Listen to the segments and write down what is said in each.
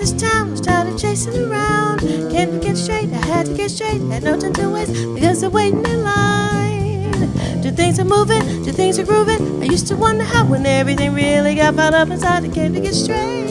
this town, started chasing around. Can't get straight, I had to get straight. Had no time to waste because I'm waiting in line. Two things are moving, two things are grooving. I used to wonder how when everything really got found up inside, I came to get straight.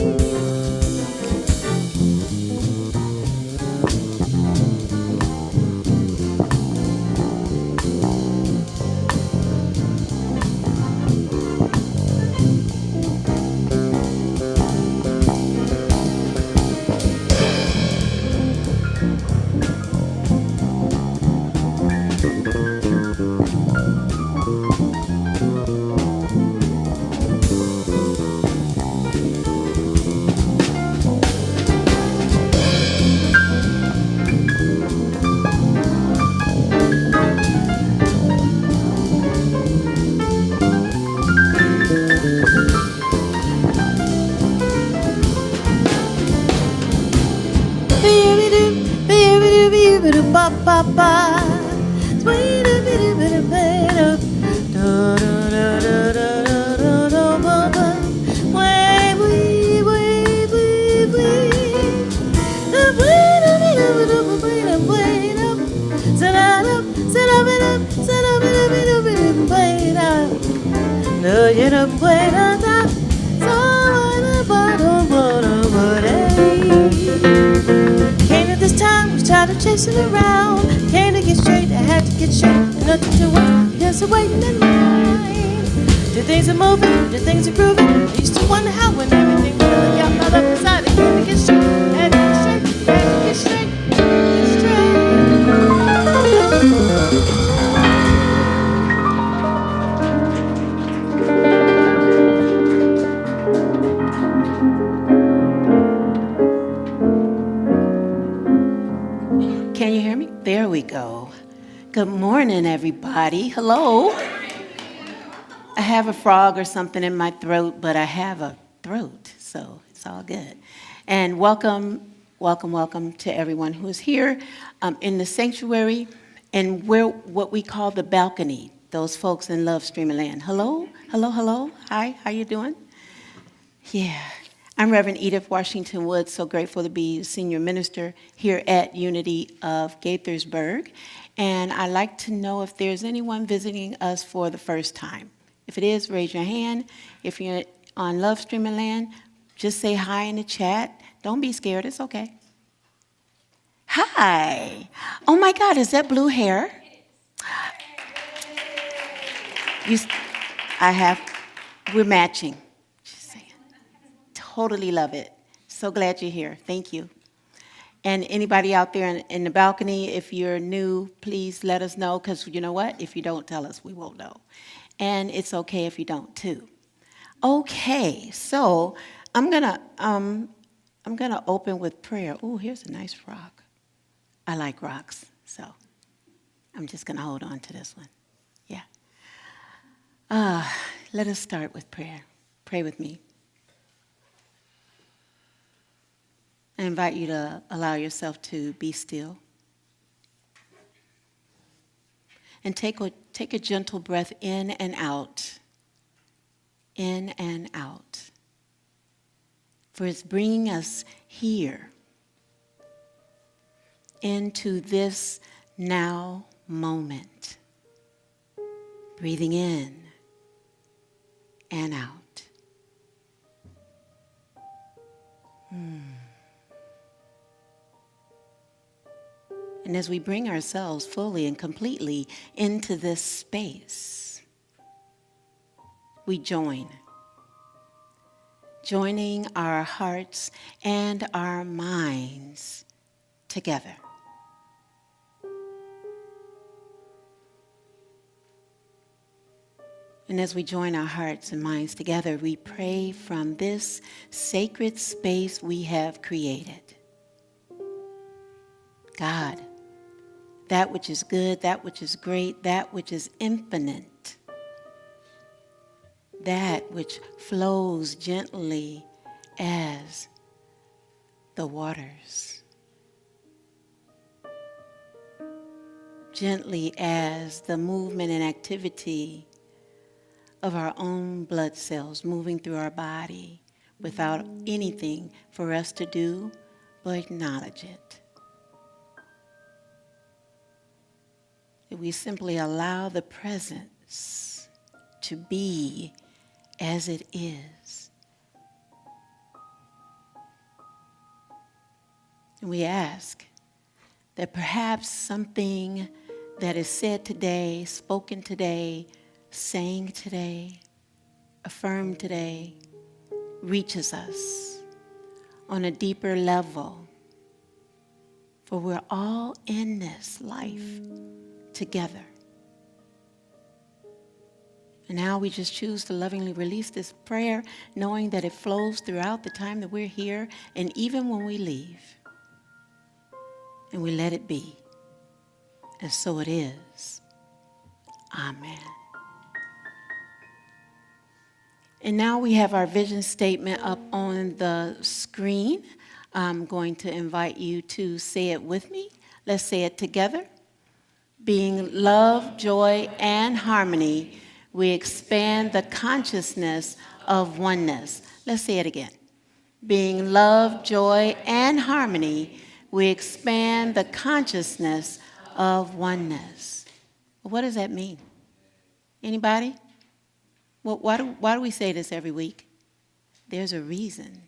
Came at this time, we started chasing around. Came to get straight, I had to get straight. Nothing to wait, just waiting in line. Two things are moving, two things are grooving. I used to wonder how when everything really got caught up inside. I came to get straight, had to get straight, had to get straight, get straight. Can you hear me? There we go. Good morning, everybody. Hello. I have a frog or something in my throat, but I have a throat, so it's all good. And welcome to everyone who is here in the sanctuary and we're what we call the balcony, those folks in Love Streaming Land. Hello. Hi, how you doing? Yeah. I'm Reverend Edith Washington Woods, so grateful to be senior minister here at Unity of Gaithersburg. And I'd like to know if there's anyone visiting us for the first time. If it is, raise your hand. If you're on Love Streaming Land, just say hi in the chat. Don't be scared, it's okay. Hi. Oh my God, is that blue hair? We're matching. Totally love it. So glad you're here. Thank you. And anybody out there in the balcony, if you're new, please let us know, because you know what? If you don't tell us, we won't know. And it's okay if you don't too. Okay, so I'm gonna open with prayer. Oh, here's a nice rock. I like rocks, so I'm just gonna hold on to this one. Yeah. Let us start with prayer. Pray with me. I invite you to allow yourself to be still. And take a gentle breath in and out. In and out. For it's bringing us here into this now moment. Breathing in and out. And as we bring ourselves fully and completely into this space, we joining our hearts and our minds together. And as we join our hearts and minds together, we pray from this sacred space we have created. God, that which is good, that which is great, that which is infinite, that which flows gently as the waters, gently as the movement and activity of our own blood cells moving through our body, without anything for us to do but acknowledge it. That we simply allow the presence to be as it is. And we ask that perhaps something that is said today, spoken today, sang today, affirmed today, reaches us on a deeper level. For we're all in this life together. And now we just choose to lovingly release this prayer, knowing that it flows throughout the time that we're here and even when we leave. And we let it be. And so it is. Amen. And now we have our vision statement up on the screen. I'm going to invite you to say it with me. Let's say it together. Being love, joy, and harmony, we expand the consciousness of oneness. Let's say it again. Being love, joy, and harmony, we expand the consciousness of oneness. What does that mean? Anybody? Well, why do we say this every week? There's a reason.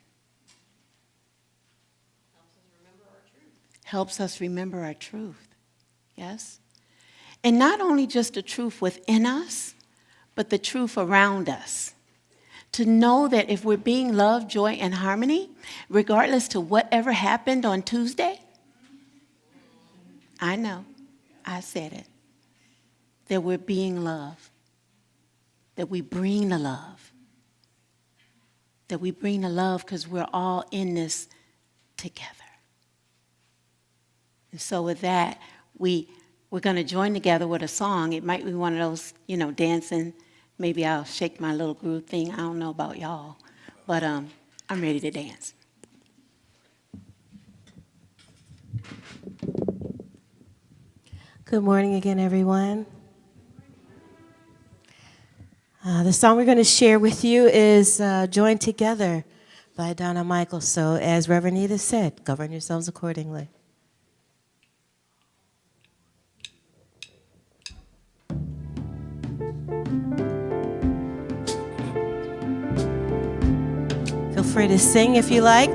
Helps us remember our truth. Yes? And not only just the truth within us, but the truth around us. To know that if we're being love, joy, and harmony, regardless to whatever happened on Tuesday, I know, I said it, that we're being love, that we bring the love, that we bring the love because we're all in this together. And so with that, we're going to join together with a song. It might be one of those, dancing. Maybe I'll shake my little groove thing. I don't know about y'all, but I'm ready to dance. Good morning again, everyone. The song we're going to share with you is Join Together by Donna Michael. So as Reverend Edith said, govern yourselves accordingly. Feel free to sing if you like.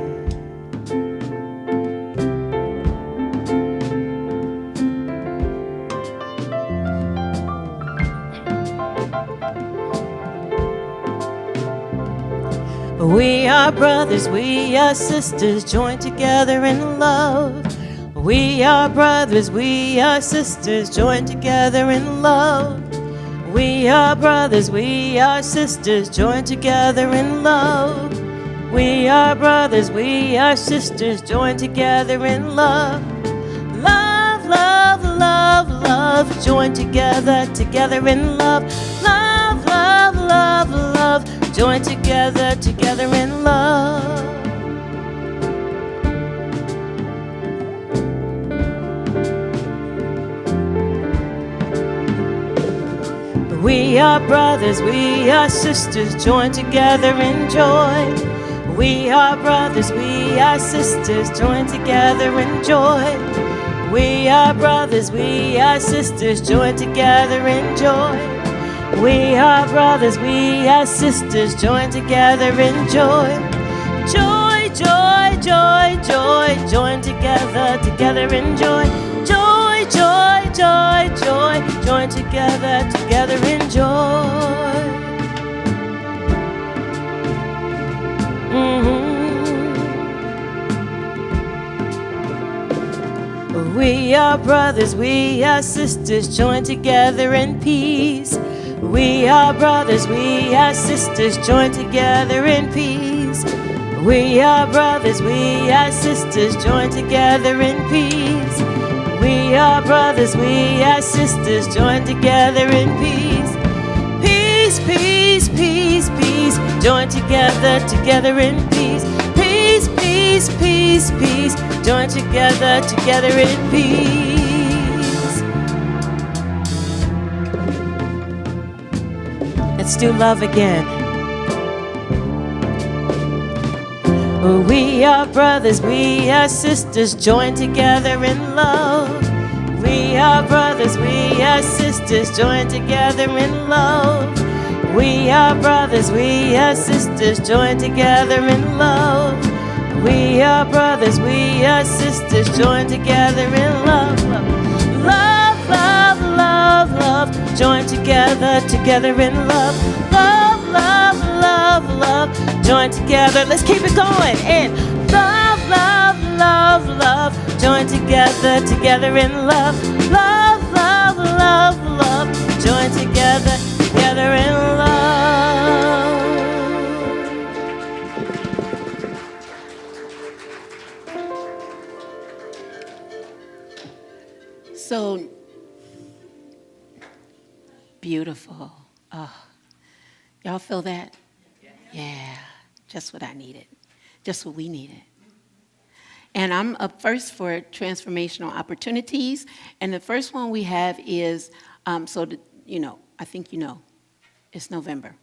We are brothers, we are sisters, joined together in love. We are brothers, we are sisters, joined together in love. We are brothers, we are sisters, joined together in love. We are brothers, we are sisters, joined together in love. Love, love, love, love, joined together, together in love. Love, love, love, love, joined together, together in love. We are brothers, we are sisters, joined together in joy. We are brothers, we are sisters, joined together in joy. We are brothers, we are sisters, joined together in joy. We are brothers, we are sisters, joined together in joy. Joy, joy, joy, joy, joined together, together in joy. Joy, joy, joy, joy, joined together, together in joy. We are brothers, we are sisters, joined together in peace. We are brothers, we are sisters, joined together in peace. We are brothers, we are sisters, joined together in peace. We are brothers, we are sisters, joined together in peace. Peace, peace, peace, peace, joined together, together in peace. Peace, peace, peace, peace, joined together, together in peace. Let's do love again. We are brothers, we are sisters, joined together in love. We are brothers, we are sisters, joined together in love. We are brothers, we are sisters, joined together in love. We are brothers, we are sisters, joined together in love. Love, love, love, love, joined together, together in love. Love, love, love, love, joined together. Let's keep it going. And love, love, love, love, joined together, together in love. Love, love, love, love, joined together, together in love. So beautiful. Oh, y'all feel that? Yeah, just what I needed, just what we needed. And I'm up first for transformational opportunities. And the first one we have is, I think you know, it's November,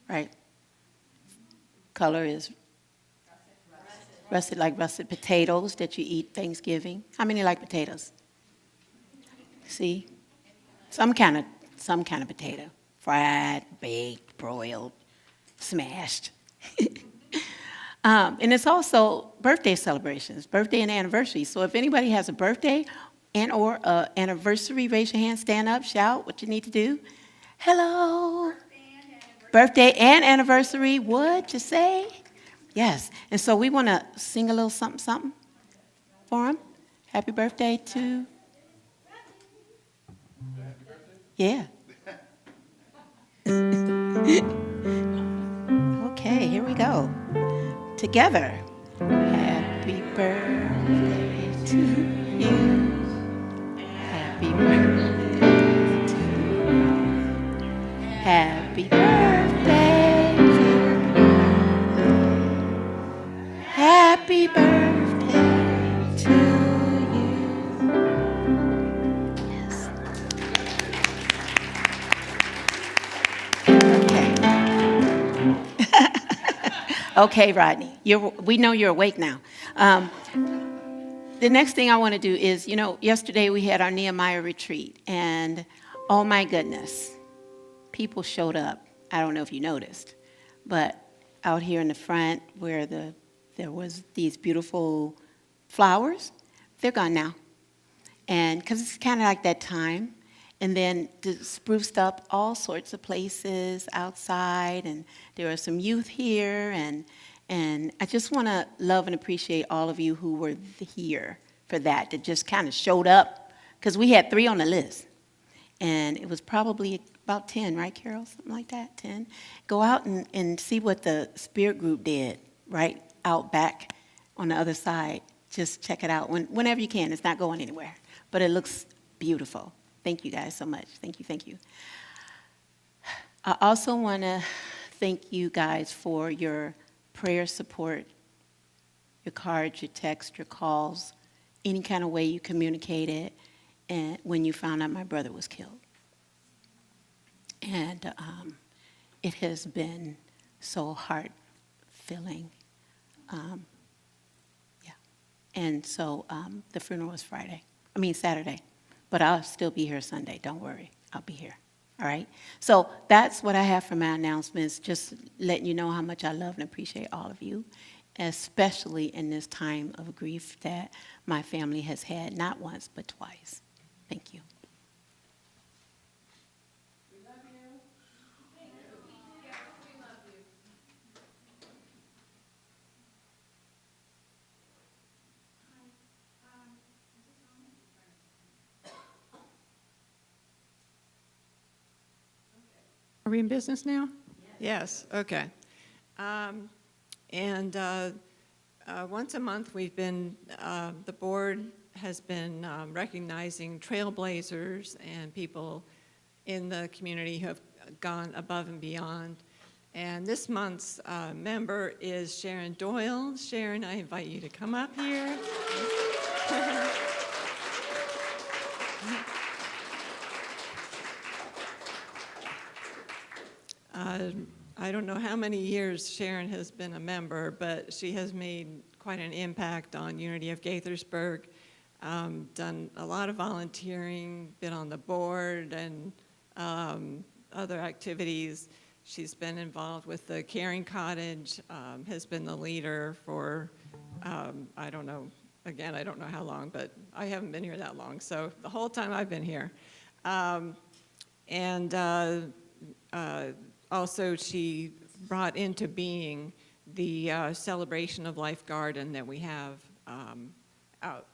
right? Color is russet, like russet potatoes that you eat Thanksgiving. How many like potatoes? See? Some kind of potato. Fried, baked, broiled, smashed. And it's also birthday celebrations, birthday and anniversary. So if anybody has a birthday and or anniversary, raise your hand, stand up, shout what you need to do. Hello. Birthday and anniversary, what you say? Yes. And so we want to sing a little something, something for them. Happy birthday to... Yeah. Okay, here we go. Together. Happy birthday to you. Happy birthday to you. Happy birthday to you. Happy birthday to you. Yes. Okay, Rodney, we know you're awake now. The next thing I want to do is, yesterday we had our Nehemiah retreat, and oh my goodness, people showed up. I don't know if you noticed, but out here in the front where there was these beautiful flowers, they're gone now. And because it's kind of like that time. And then spruced up all sorts of places outside, and there are some youth here, and I just want to love and appreciate all of you who were here for that just kind of showed up, because we had 3 on the list, and it was probably about 10, right, Carol? Something like that, 10. Go out and see what the Spirit Group did right out back on the other side. Just check it out whenever you can. It's not going anywhere, but it looks beautiful. Thank you guys so much. Thank you, thank you. I also want to thank you guys for your prayer support, your cards, your texts, your calls, any kind of way you communicated and when you found out my brother was killed. And it has been so heart-filling. Yeah. And so the funeral was Saturday. But I'll still be here Sunday. Don't worry. I'll be here. All right? So that's what I have for my announcements. Just letting you know how much I love and appreciate all of you, especially in this time of grief that my family has had, not once, but twice. Thank you. We love you. Thank you. Yes, we love you. Are we in business now? Yes, okay. Once a month we've been, the board has been recognizing trailblazers and people in the community who have gone above and beyond. And this month's member is Sharon Doyle. Sharon, I invite you to come up here. I don't know how many years Sharon has been a member, but she has made quite an impact on Unity of Gaithersburg, done a lot of volunteering, been on the board and other activities. She's been involved with the Caring Cottage, has been the leader for, I don't know, again, I don't know how long, but I haven't been here that long, so the whole time I've been here. Also, she brought into being the Celebration of Life garden that we have out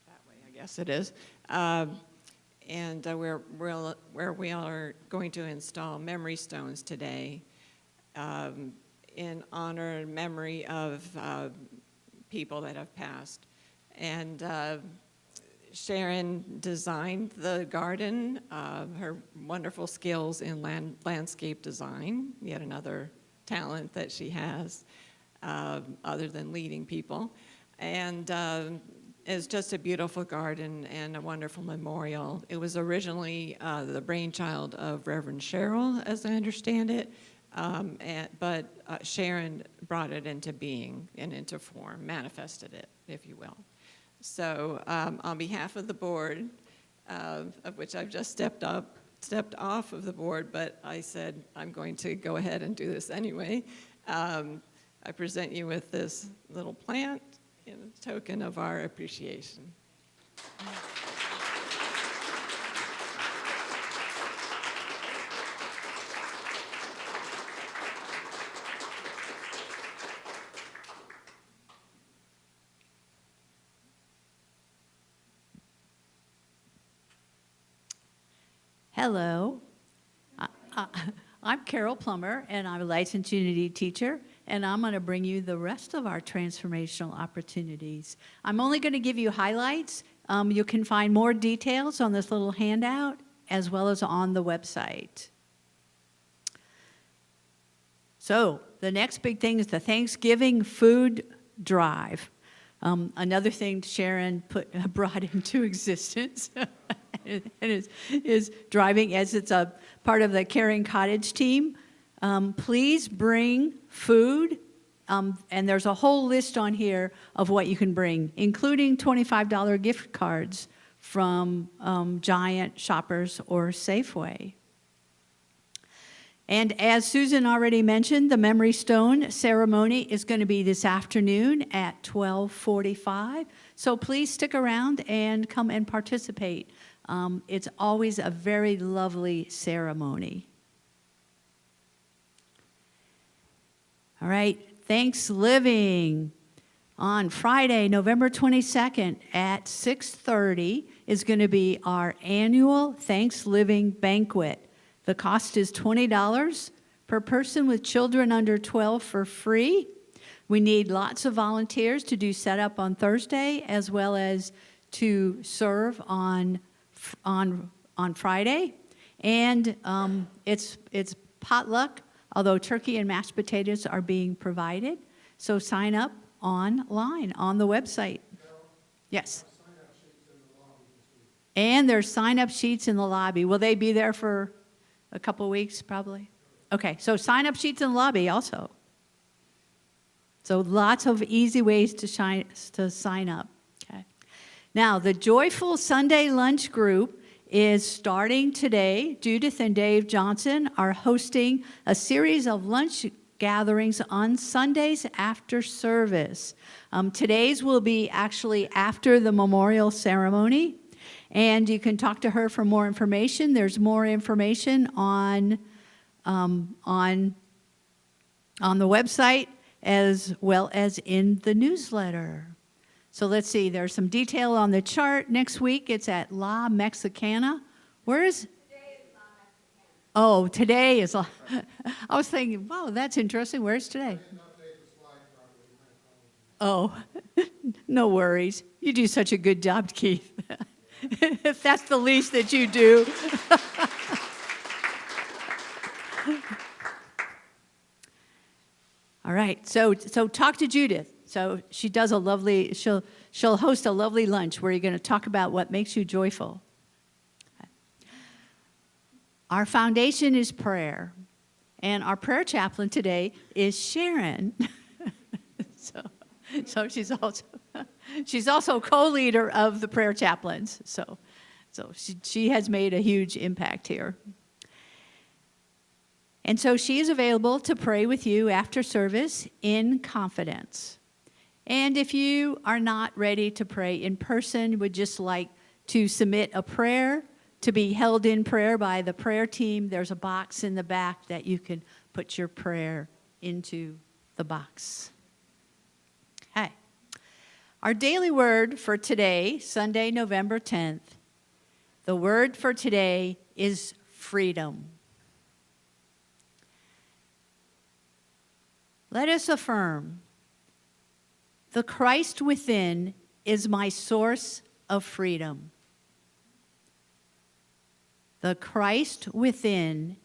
that way, I guess it is, where we are going to install memory stones today in honor and memory of people that have passed. And Sharon designed the garden, her wonderful skills in landscape design, yet another talent that she has other than leading people. And it's just a beautiful garden and a wonderful memorial. It was originally the brainchild of Reverend Cheryl, as I understand it, but Sharon brought it into being and into form, manifested it, if you will. So on behalf of the board, of which I've just stepped off of the board, but I said I'm going to go ahead and do this anyway, I present you with this little plant in a token of our appreciation. Hello, I'm Carol Plummer, and I'm a licensed Unity teacher, and I'm going to bring you the rest of our transformational opportunities. I'm only going to give you highlights. You can find more details on this little handout, as well as on the website. So the next big thing is the Thanksgiving food drive. Another thing Sharon brought into existence and is driving, as it's a part of the Caring Cottage team. Please bring food, and there's a whole list on here of what you can bring, including $25 gift cards from Giant, Shoppers, or Safeway. And as Susan already mentioned, the Memory Stone ceremony is going to be this afternoon at 12:45. So please stick around and come and participate. It's always a very lovely ceremony. All right, Thanksgiving on Friday, November 22nd at 6:30 is going to be our annual Thanksgiving banquet. The cost is $20 per person with children under 12 for free. We need lots of volunteers to do setup on Thursday, as well as to serve on Friday. And it's potluck, although turkey and mashed potatoes are being provided. So sign up online on the website. Yes. And there's sign-up sheets in the lobby. Will they be there for a couple weeks, probably? Okay, so sign-up sheets in the lobby also. So lots of easy ways to sign up. Okay. Now, the Joyful Sunday Lunch Group is starting today. Judith and Dave Johnson are hosting a series of lunch gatherings on Sundays after service. Today's will be actually after the memorial ceremony. And you can talk to her for more information. There's more information on the website as well as in the newsletter. So let's see, there's some detail on the chart. Next week, it's at La Mexicana. Where is? Today is La Mexicana. Oh, today is La. I was thinking, wow, that's interesting. Where's today? Oh, no worries. You do such a good job, Keith. If that's the least that you do. All right, so talk to Judith. So she does she'll host a lovely lunch where you're going to talk about what makes you joyful. Our foundation is prayer. And our prayer chaplain today is Sharon. So she's also co-leader of the prayer chaplains. So she has made a huge impact here. And so she is available to pray with you after service in confidence. And if you are not ready to pray in person, would just like to submit a prayer to be held in prayer by the prayer team, there's a box in the back that you can put your prayer into the box. Okay. Our daily word for today, Sunday, November 10th, the word for today is freedom. Let us affirm, the Christ within is my source of freedom. The Christ within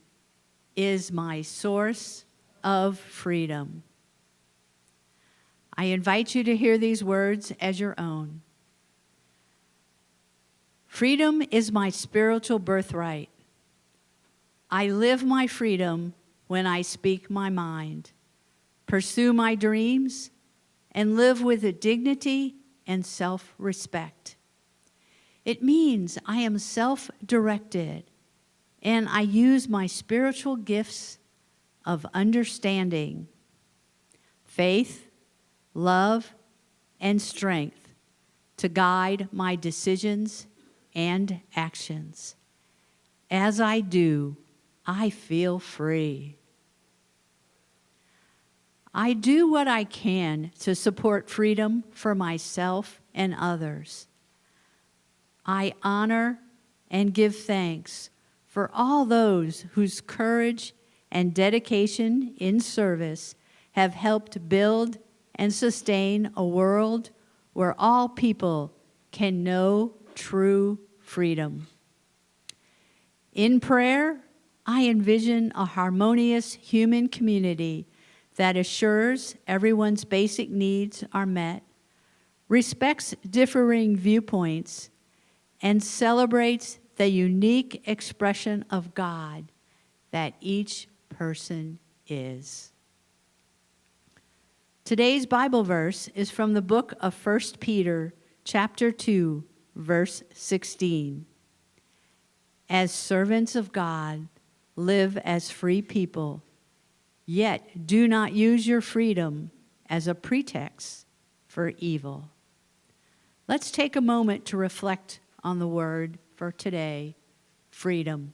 is my source of freedom. I invite you to hear these words as your own. Freedom is my spiritual birthright. I live my freedom when I speak my mind, pursue my dreams, and live with a dignity and self-respect. It means I am self-directed, and I use my spiritual gifts of understanding, faith, love, and strength to guide my decisions and actions. As I do, I feel free. I do what I can to support freedom for myself and others. I honor and give thanks for all those whose courage and dedication in service have helped build and sustain a world where all people can know true freedom. In prayer, I envision a harmonious human community that assures everyone's basic needs are met, respects differing viewpoints, and celebrates the unique expression of God that each person is. Today's Bible verse is from the book of 1 Peter, chapter 2, verse 16. As servants of God, live as free people, yet do not use your freedom as a pretext for evil. Let's take a moment to reflect on the word for today, freedom.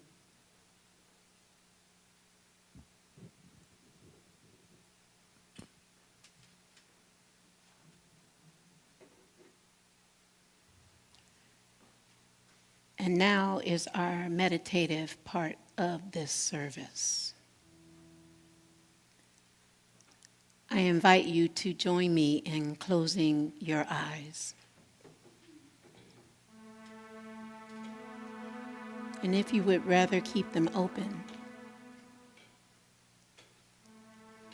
And now is our meditative part of this service. I invite you to join me in closing your eyes. And if you would rather keep them open,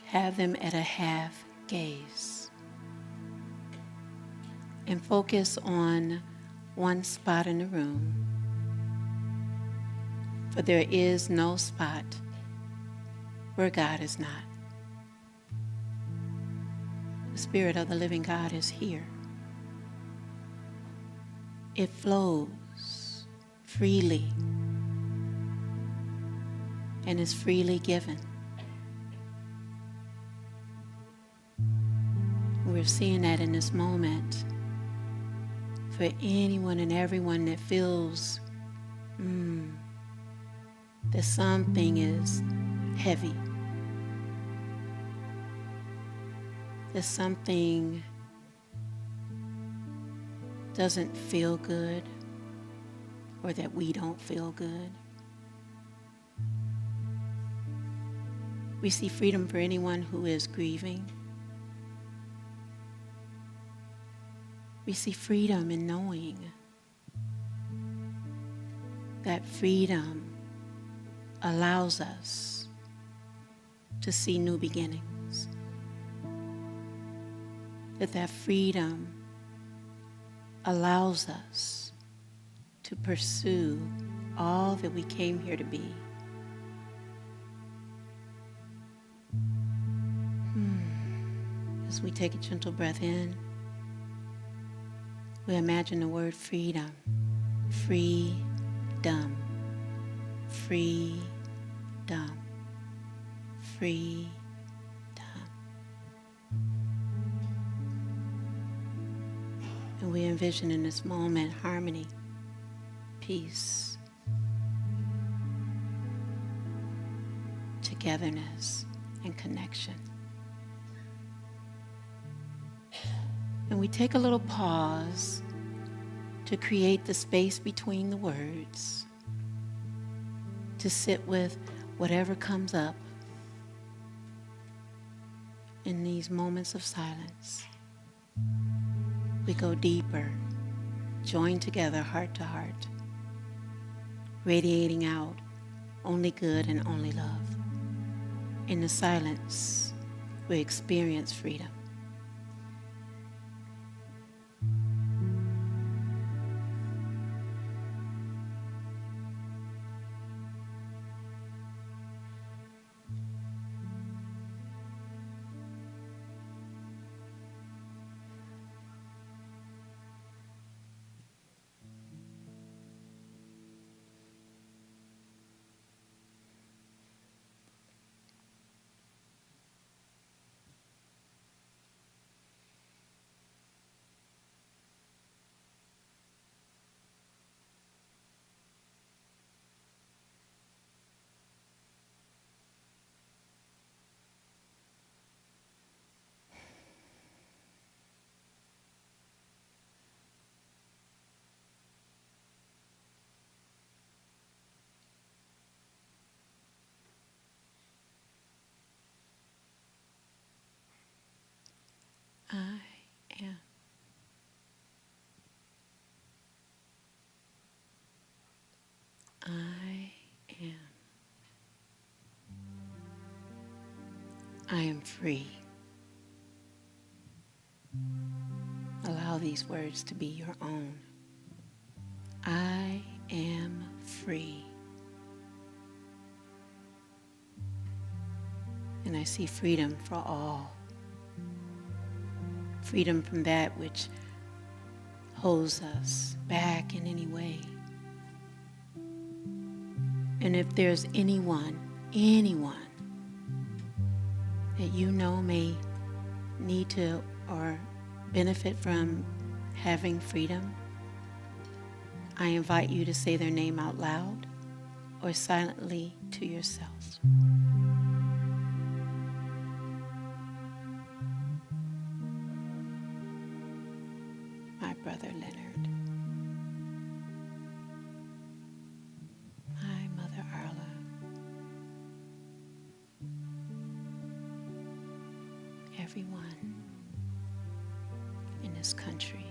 have them at a half gaze. And focus on one spot in the room. For there is no spot where God is not. The Spirit of the living God is here. It flows freely and is freely given. We're seeing that in this moment for anyone and everyone that feels that something is heavy, that something doesn't feel good, or that we don't feel good. We see freedom for anyone who is grieving. We see freedom in knowing that freedom allows us to see new beginnings. That freedom allows us to pursue all that we came here to be. As we take a gentle breath in, we imagine the word freedom. Freedom. Freedom. Freedom. And we envision in this moment harmony, peace, togetherness, and connection. And we take a little pause to create the space between the words, to sit with whatever comes up in these moments of silence. We go deeper, join together heart to heart, radiating out only good and only love. In the silence, we experience freedom. I am. I am. I am free. Allow these words to be your own. I am free. And I see freedom for all. Freedom from that which holds us back in any way. And if there's anyone that you know may need to or benefit from having freedom, I invite you to say their name out loud or silently to yourself. My brother Leonard. My mother Arla. Everyone in this country,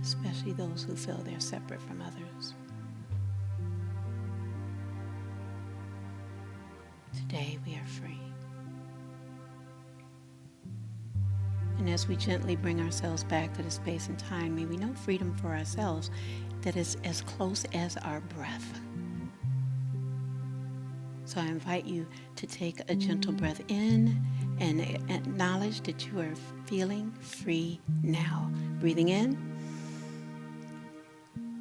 especially those who feel they're separate from others. Today we are free. And as we gently bring ourselves back to the space and time, may we know freedom for ourselves that is as close as our breath. So I invite you to take a gentle breath in and acknowledge that you are feeling free now. Breathing in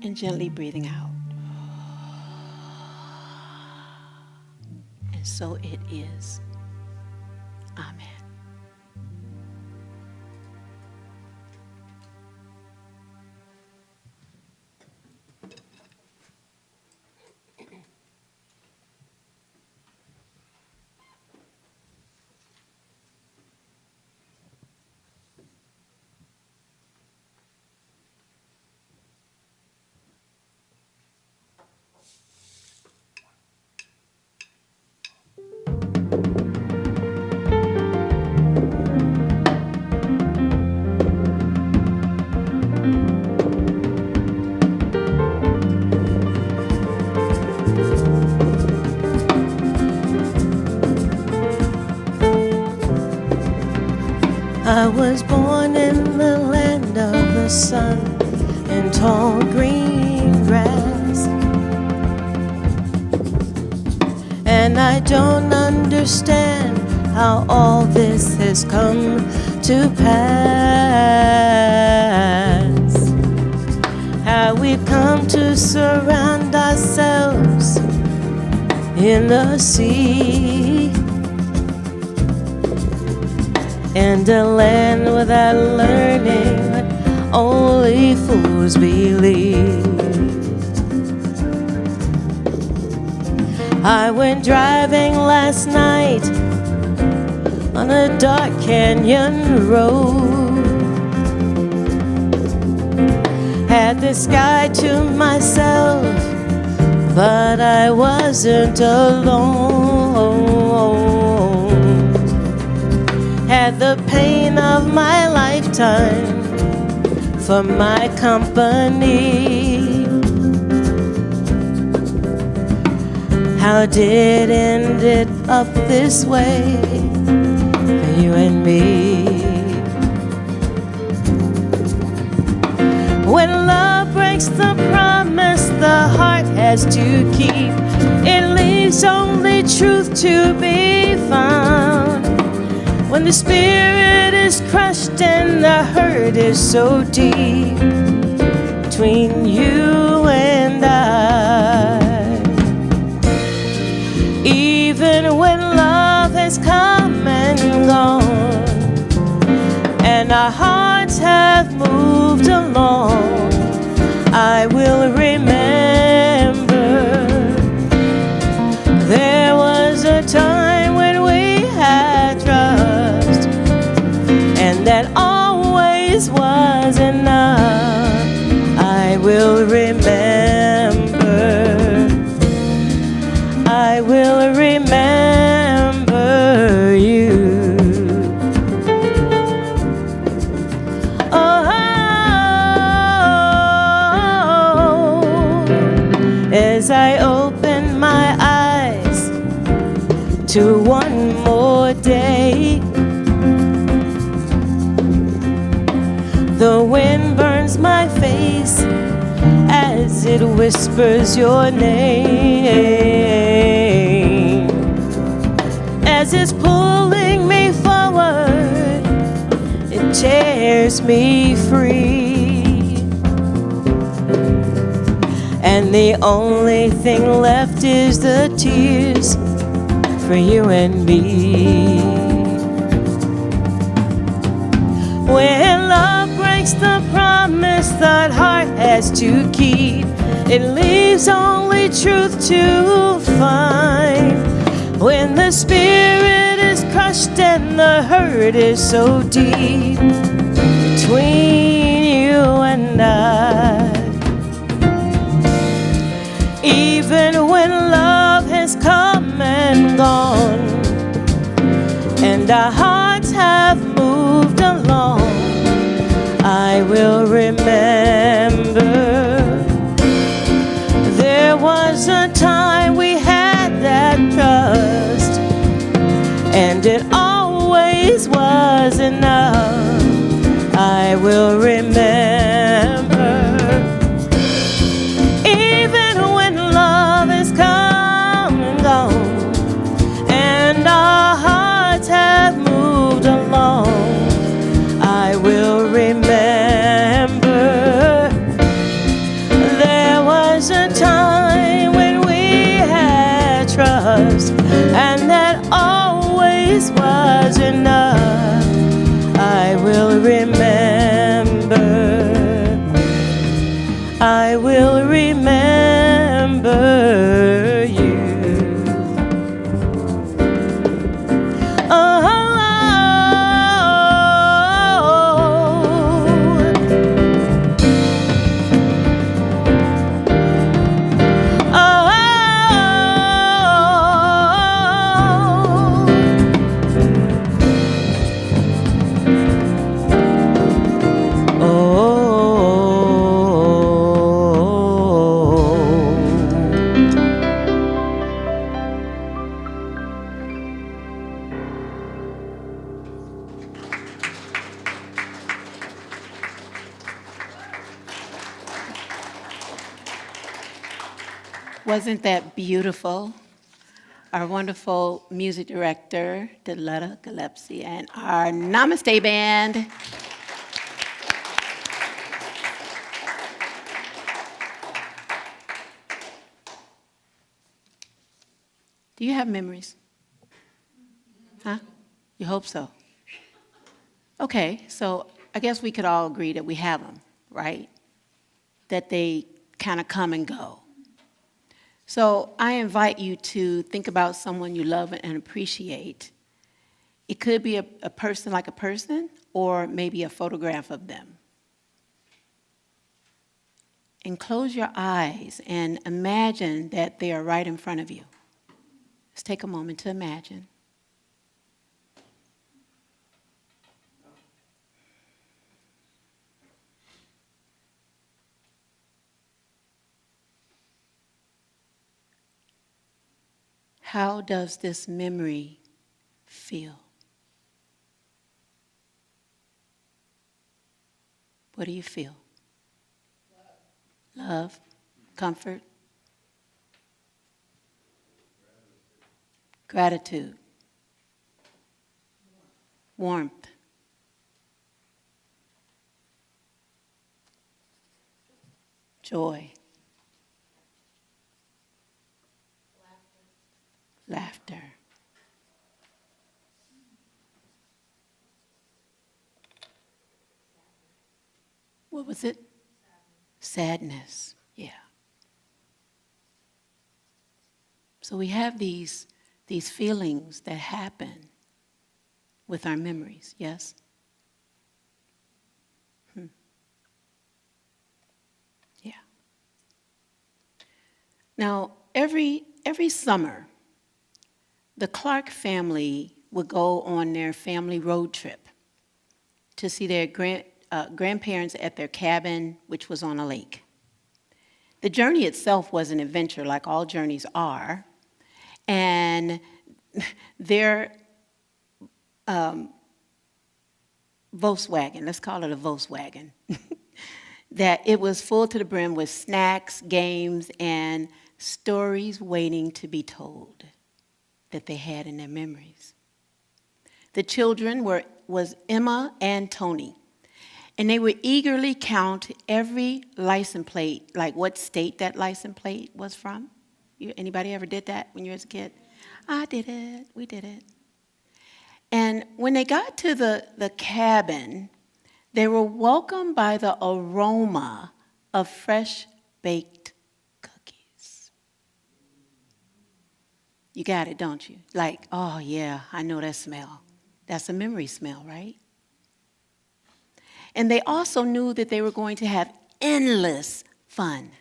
and gently breathing out. And so it is. Amen. I was born in the land of the sun and tall green grass, and I don't understand how all this has come to pass. How we've come to surround ourselves in the sea, and a land without learning what only fools believe. I went driving last night on a dark canyon road. Had the sky to myself, but I wasn't alone. Had the pain of my lifetime for my company. How did it end up this way for you and me? When love breaks the promise the heart has to keep, it leaves only truth to be found. When the spirit is crushed and the hurt is so deep between you and I. Even when love has come and gone, and our hearts have moved along, I will remember there was a time when we had trust, and that always was enough. I will remember, I will remember you. Oh, as I open my eyes to one more day, the wind burns my face as it whispers your name. As it's pulling me forward, it tears me free. And the only thing left is the tears for you and me. When love breaks the promise that heart has to keep, it leaves only truth to find. When the spirit is crushed and the hurt is so deep between you and I. Even when love has come and gone, and our hearts have moved along, I will remember there was a time we had that trust, and it always was enough. I will remember even when love has come and gone, and our hearts have moved along, I will remember there was a time when we had trust, and that always was enough. I will remember, I will remember you. Oh, Wasn't that beautiful? our wonderful music director, Deletta Gillespie, and our Namaste Band. Do you have memories? Huh? You hope so. Okay, so I guess we could all agree that we have them, right? That they kind of come and go. So I invite you to think about someone you love and appreciate. It could be a person like a person, or maybe a photograph of them. And close your eyes and imagine that they are right in front of you. Let's take a moment to imagine. How does this memory feel? What do you feel? Love, comfort, gratitude, warmth, joy, laughter. What was it? Sadness. Yeah. So we have these feelings that happen with our memories, yes? Yeah. Now, every summer, the Clark family would go on their family road trip to see their grandparents at their cabin, which was on a lake. The journey itself was an adventure, like all journeys are, and their Volkswagen, let's call it a Volkswagen, that it was full to the brim with snacks, games, and stories waiting to be told that they had in their memories. The children was Emma and Tony, and they would eagerly count every license plate, like what state that license plate was from. Anybody ever did that when you were a kid? I did it. We did it. And when they got to the cabin, they were welcomed by the aroma of fresh baked cookies. You got it, don't you? Like, oh yeah, I know that smell. That's a memory smell, right? And they also knew that they were going to have endless fun.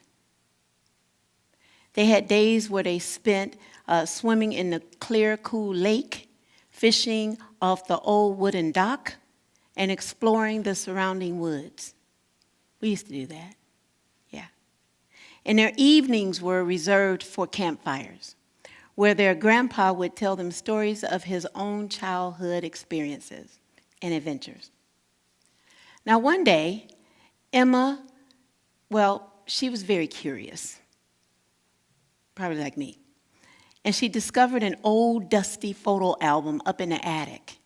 They had days where they spent swimming in the clear, cool lake, fishing off the old wooden dock, and exploring the surrounding woods. We used to do that, yeah. And their evenings were reserved for campfires, where their grandpa would tell them stories of his own childhood experiences and adventures. Now, one day, Emma, well, she was very curious, probably like me, and she discovered an old dusty photo album up in the attic.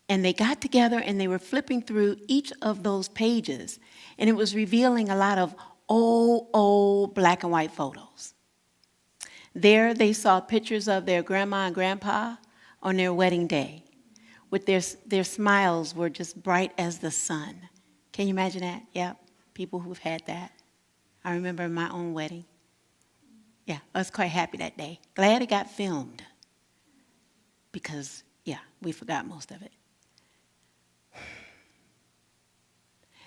And they got together and they were flipping through each of those pages, and it was revealing a lot of old black and white photos. There they saw pictures of their grandma and grandpa on their wedding day, with their smiles were just bright as the sun. Can you imagine that? Yep, people who've had that. I remember my own wedding. Yeah, I was quite happy that day. Glad it got filmed because, yeah, we forgot most of it.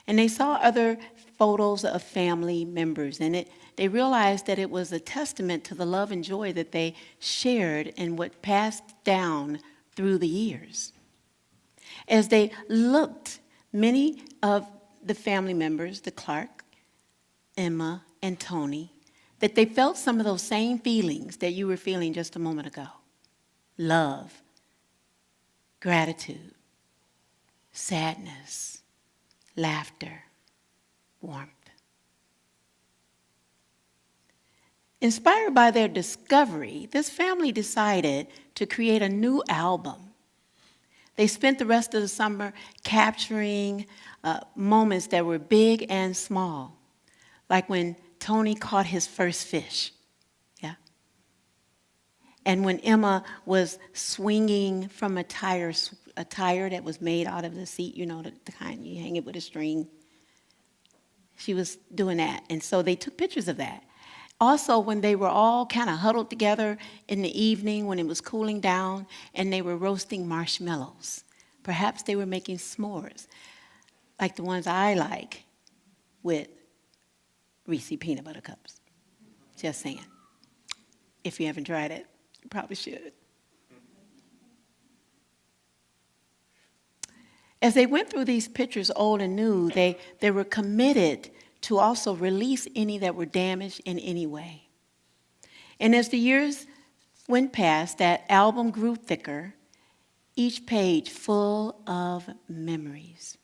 And they saw other photos of family members, and they realized that it was a testament to the love and joy that they shared and what passed down through the years. As they looked, many of the family members, the Clark, Emma, and Tony, that they felt some of those same feelings that you were feeling just a moment ago. Love, gratitude, sadness, laughter, warmth. Inspired by their discovery, this family decided to create a new album. They spent the rest of the summer capturing moments that were big and small, like when Tony caught his first fish, yeah, and when Emma was swinging from a tire that was made out of the seat, you know, the kind you hang it with a string. She was doing that, and so they took pictures of that. Also, when they were all kind of huddled together in the evening when it was cooling down and they were roasting marshmallows. Perhaps they were making s'mores, like the ones I like with Reese peanut butter cups. Just saying. If you haven't tried it, you probably should. As they went through these pictures, old and new, they were committed to also release any that were damaged in any way. And as the years went past, that album grew thicker, each page full of memories.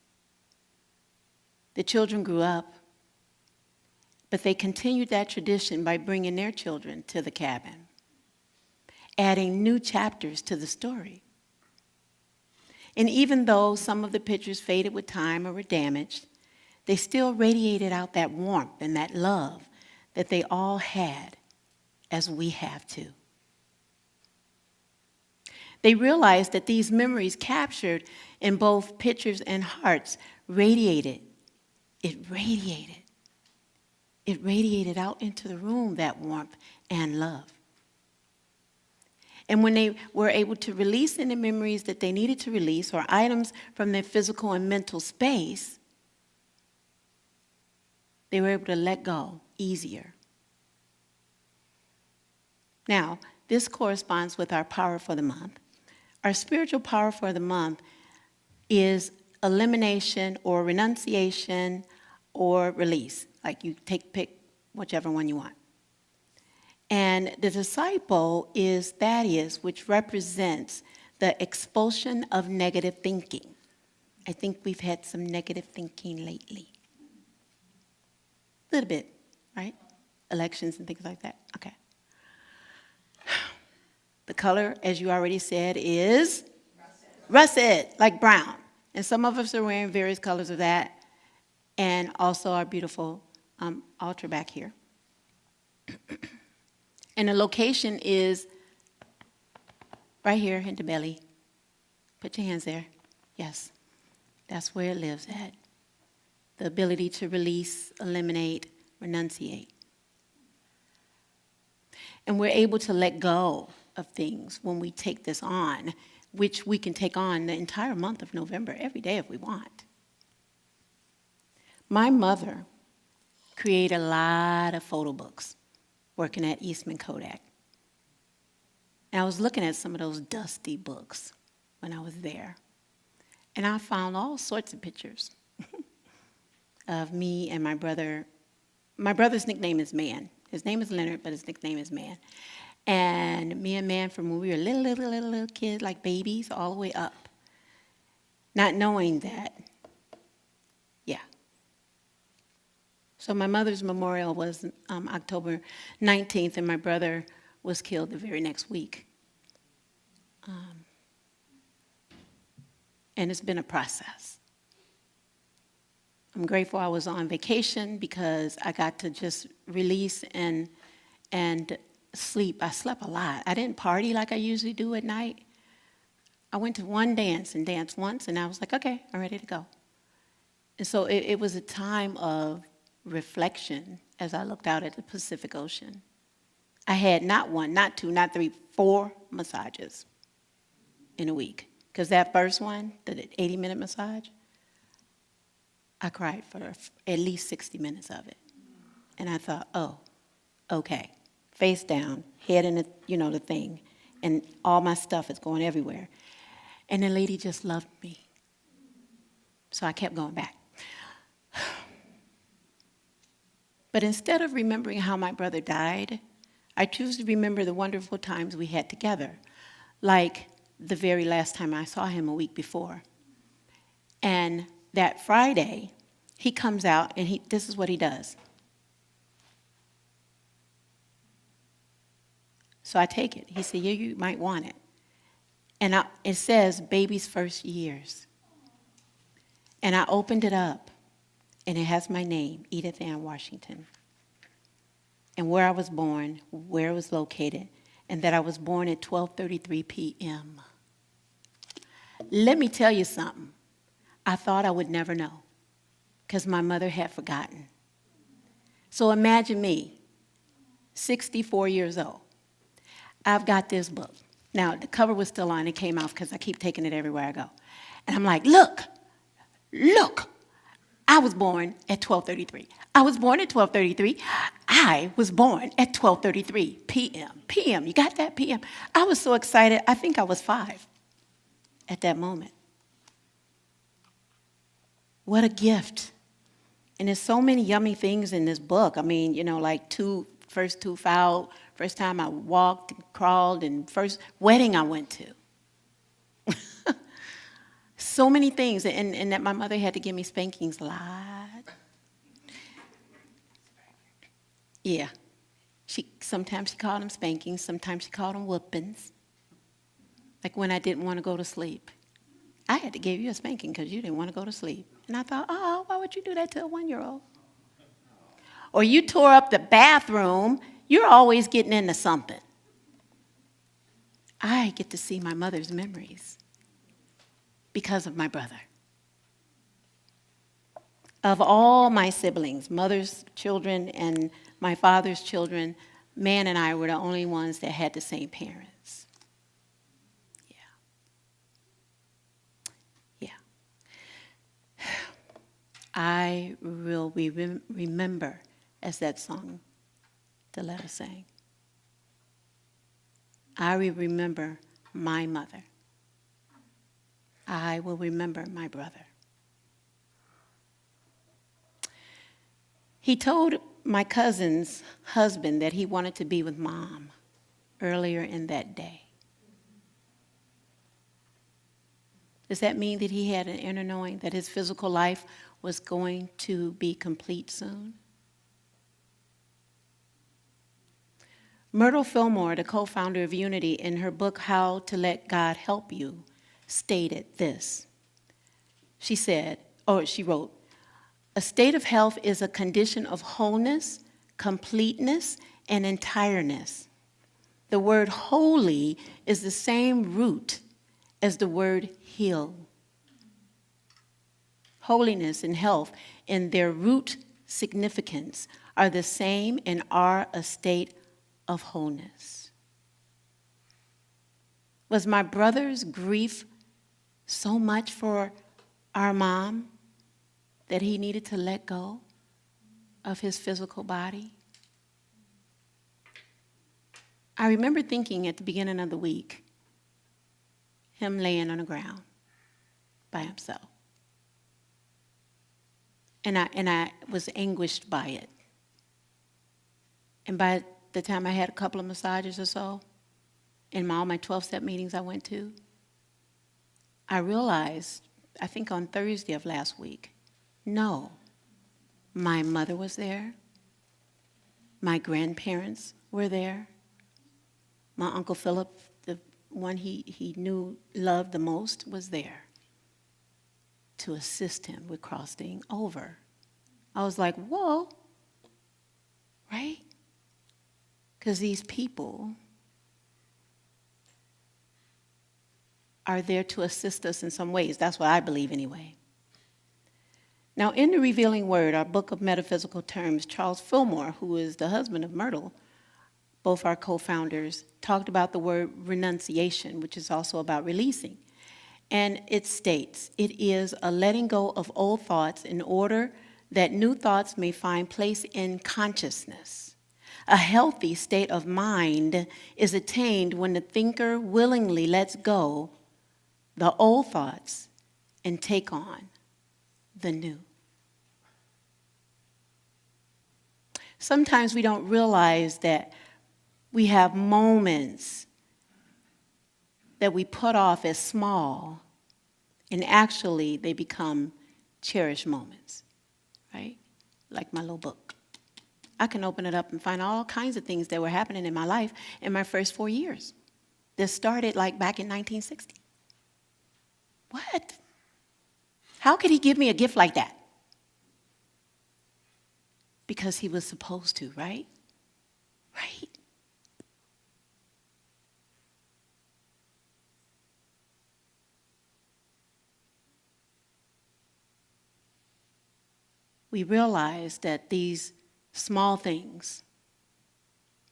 The children grew up, but they continued that tradition by bringing their children to the cabin, adding new chapters to the story. And even though some of the pictures faded with time or were damaged, they still radiated out that warmth and that love that they all had, as we have too. They realized that these memories captured in both pictures and hearts radiated. It radiated. It radiated out into the room, that warmth and love. And when they were able to release any memories that they needed to release or items from their physical and mental space, they were able to let go easier. Now, this corresponds with our power for the month. Our spiritual power for the month is elimination or renunciation or release. Like you pick whichever one you want. And the disciple is Thaddeus, which represents the expulsion of negative thinking. I think we've had some negative thinking lately. A little bit, right? Elections and things like that. Okay. The color, as you already said, is russet, like brown. And some of us are wearing various colors of that. And also our beautiful altar back here. And the location is right here in the belly. Put your hands there. Yes, that's where it lives at. The ability to release, eliminate, renunciate. And we're able to let go of things when we take this on, which we can take on the entire month of November, every day if we want. My mother created a lot of photo books working at Eastman Kodak. And I was looking at some of those dusty books when I was there. And I found all sorts of pictures of me and my brother. My brother's nickname is Man. His name is Leonard, but his nickname is Man. And me and Man from when we were little kids, like babies, all the way up. Not knowing that, yeah. So my mother's memorial was October 19th, and my brother was killed the very next week. And it's been a process. I'm grateful I was on vacation because I got to just release and sleep. I slept a lot. I didn't party like I usually do at night. I went to one dance and danced once, and I was like, okay, I'm ready to go. And so it was a time of reflection as I looked out at the Pacific Ocean. I had not one, not two, not three, 4 massages in a week. Because that first one, the 80-minute massage, I cried for at least 60 minutes of it. And I thought, oh, okay. Face down, head in the thing, and all my stuff is going everywhere. And the lady just loved me. So I kept going back. But instead of remembering how my brother died, I choose to remember the wonderful times we had together, like the very last time I saw him a week before. And that Friday, he comes out, and this is what he does. So I take it. He said, yeah, you might want it. And it says baby's first years. And I opened it up, and it has my name, Edith Ann Washington, and where I was born, where it was located, and that I was born at 12:33 p.m. Let me tell you something. I thought I would never know because my mother had forgotten. So imagine me, 64 years old. I've got this book. Now, the cover was still on. It came off because I keep taking it everywhere I go. And I'm like, look, I was born at 12:33. I was born at 12:33. I was born at 12:33 p.m. p.m. You got that? p.m. I was so excited. I think I was 5 at that moment. What a gift. And there's so many yummy things in this book. I mean, you know, like first tooth out, first time I walked and crawled, and first wedding I went to. So many things, and that my mother had to give me spankings a lot. Yeah. Sometimes she called them spankings, sometimes she called them whoopings. Like when I didn't want to go to sleep. I had to give you a spanking because you didn't want to go to sleep. And I thought, oh, why would you do that to a 1-year-old? Or you tore up the bathroom, you're always getting into something. I get to see my mother's memories because of my brother. Of all my siblings, mother's children and my father's children, Man and I were the only ones that had the same parents. Yeah. I will remember, as that song, the letter sang. I will remember my mother. I will remember my brother. He told my cousin's husband that he wanted to be with Mom earlier in that day. Does that mean that he had an inner knowing that his physical life was going to be complete soon? Myrtle Fillmore, the co-founder of Unity, in her book, How to Let God Help You, stated this. She wrote, a state of health is a condition of wholeness, completeness, and entireness. The word holy is the same root as the word heal. Holiness and health in their root significance are the same and are a state of wholeness. Was my brother's grief so much for our mom that he needed to let go of his physical body? I remember thinking at the beginning of the week, him laying on the ground by himself. And I was anguished by it. And by the time I had a couple of massages or so, in all my 12-step meetings I went to, I realized, I think on Thursday of last week, no, my mother was there, my grandparents were there, my Uncle Philip, the one he knew, loved the most, was there to assist him with crossing over. I was like, whoa, right? Because these people are there to assist us in some ways. That's what I believe anyway. Now, in the Revealing Word, our book of metaphysical terms, Charles Fillmore, who is the husband of Myrtle, both our co-founders, talked about the word renunciation, which is also about releasing. And it states, it is a letting go of old thoughts in order that new thoughts may find place in consciousness. A healthy state of mind is attained when the thinker willingly lets go the old thoughts and take on the new. Sometimes we don't realize that we have moments that we put off as small, and actually they become cherished moments, right? Like my little book. I can open it up and find all kinds of things that were happening in my life in my first 4 years. That started like back in 1960. What? How could he give me a gift like that? Because he was supposed to, right? Right? We realize that these small things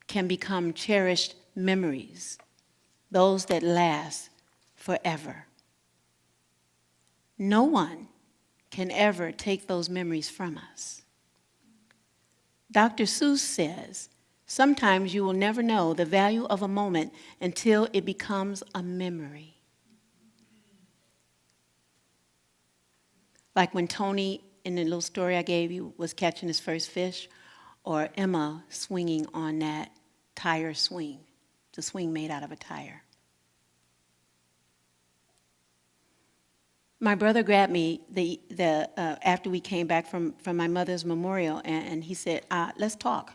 can become cherished memories, those that last forever. No one can ever take those memories from us. Dr. Seuss says, sometimes you will never know the value of a moment until it becomes a memory. Like when Tony, in the little story I gave you, was catching his first fish, or Emma swinging on that tire swing, the swing made out of a tire. My brother grabbed me after we came back from my mother's memorial, and he said, let's talk.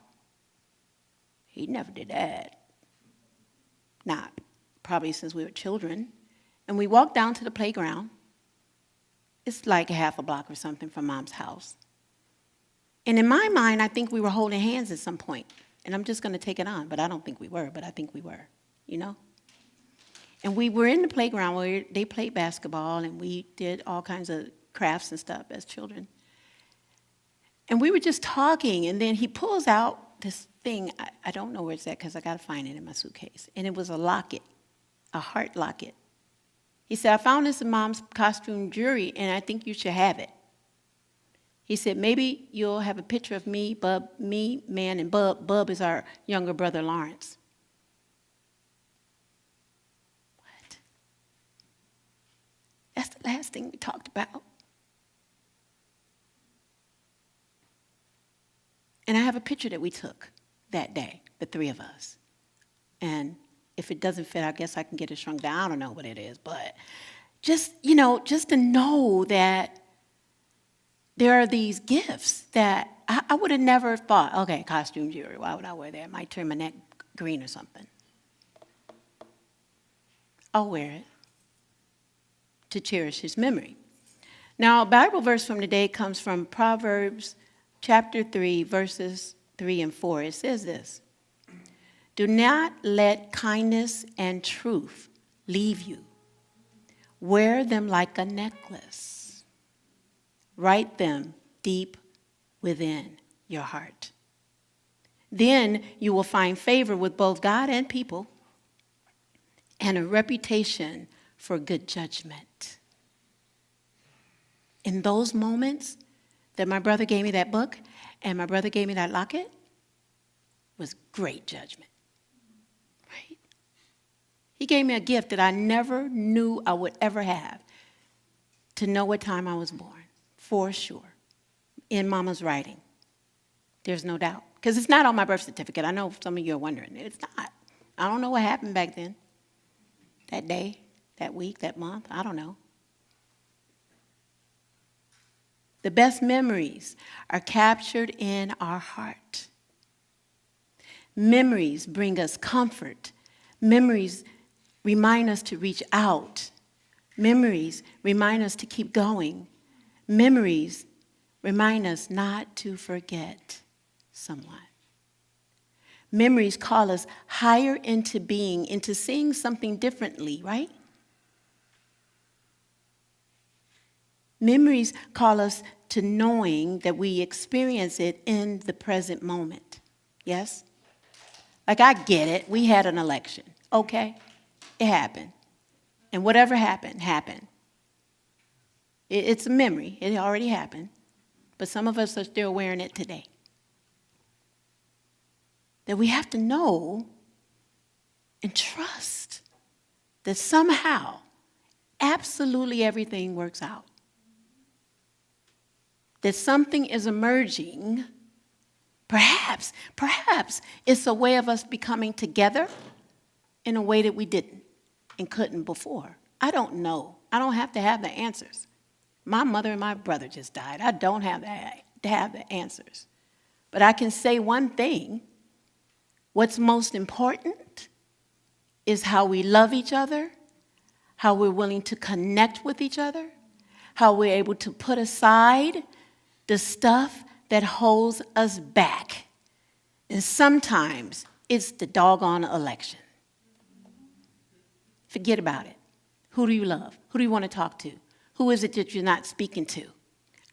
He never did that. Not probably since we were children. And we walked down to the playground. It's like a half a block or something from Mom's house. And in my mind, I think we were holding hands at some point. And I'm just going to take it on, but I don't think we were, but I think we were, you know? And we were in the playground where they played basketball, and we did all kinds of crafts and stuff as children. And we were just talking, and then he pulls out this thing. I don't know where it's at because I got to find it in my suitcase. And it was a locket, a heart locket. He said, I found this in Mom's costume jewelry, and I think you should have it. He said, maybe you'll have a picture of me, Bub, me, Man, and Bub. Bub is our younger brother, Lawrence. What? That's the last thing we talked about. And I have a picture that we took that day, the three of us. And if it doesn't fit, I guess I can get it shrunk down. I don't know what it is, but just to know that there are these gifts that I would have never thought, okay, costume jewelry, why would I wear that? It might turn my neck green or something. I'll wear it to cherish his memory. Now, a Bible verse from the day comes from Proverbs chapter 3, verses 3 and 4. It says this, do not let kindness and truth leave you. Wear them like a necklace. Write them deep within your heart. Then you will find favor with both God and people and a reputation for good judgment. In those moments that my brother gave me that book and my brother gave me that locket was great judgment. Right? He gave me a gift that I never knew I would ever have, to know what time I was born. For sure, in Mama's writing. There's no doubt. Because it's not on my birth certificate. I know some of you are wondering. It's not. I don't know what happened back then. That day, that week, that month. I don't know. The best memories are captured in our heart. Memories bring us comfort. Memories remind us to reach out. Memories remind us to keep going. Memories remind us not to forget someone. Memories call us higher into being, into seeing something differently, right? Memories call us to knowing that we experience it in the present moment. Yes? Like, I get it. We had an election. Okay? It happened. And whatever happened, happened. It's a memory. It already happened. But some of us are still wearing it today. That we have to know and trust that somehow, absolutely everything works out. That something is emerging. Perhaps it's a way of us becoming together in a way that we didn't and couldn't before. I don't know. I don't have to have the answers. My mother and my brother just died. I don't have to have the answers. But I can say one thing. What's most important is how we love each other, how we're willing to connect with each other, how we're able to put aside the stuff that holds us back. And sometimes it's the doggone election. Forget about it. Who do you love? Who do you want to talk to? Who is it that you're not speaking to?